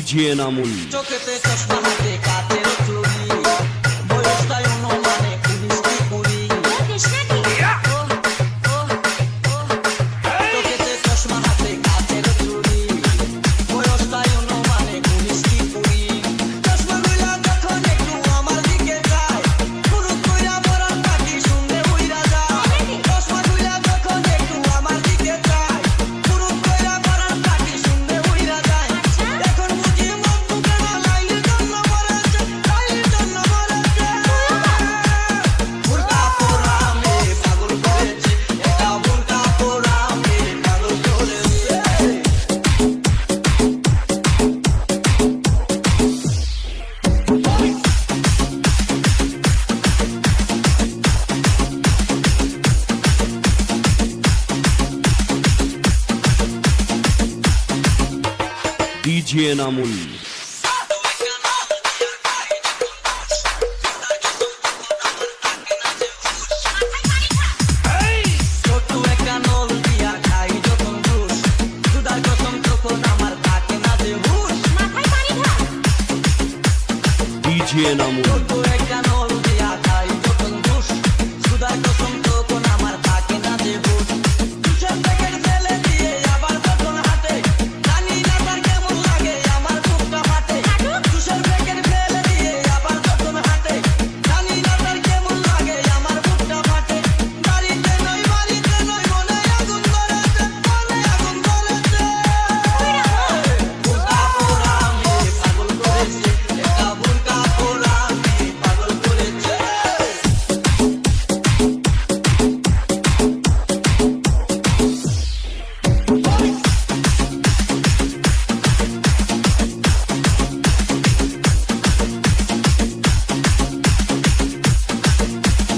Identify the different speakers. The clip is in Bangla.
Speaker 1: ডিজে নামুল
Speaker 2: চোখেতে চশমা হাতে কাচের চুড়ি বয়সটাই অনুমানে 19-20 চোখেতে চশমা হাতে কাচের চুড়ি বয়সটাই অনুমানে 19-20 চশমা গুলা যখন একটু আমার দিকে যায় পুরো কইরা মরার পাখি শুনলে উইরা যায় চশমা গুলা যখন একটু আমার দিকে যায় পুরো কইরা মরার পাখি শুনলে উইরা যায় এখন বুঝি মন দুখানা লাইলের জন্য মরেছে বুরকা পরা মে পাগল করেছে এটা বুরকা পরা মে পাগল করেছে
Speaker 1: ডিজে নামুল
Speaker 2: ছোট্ট একটা নল দিয়া খাই যখন জুস দুধার কসম তখন আমার থাকে না যে হুশ
Speaker 1: ডিজে নামুল
Speaker 2: ছোট্ট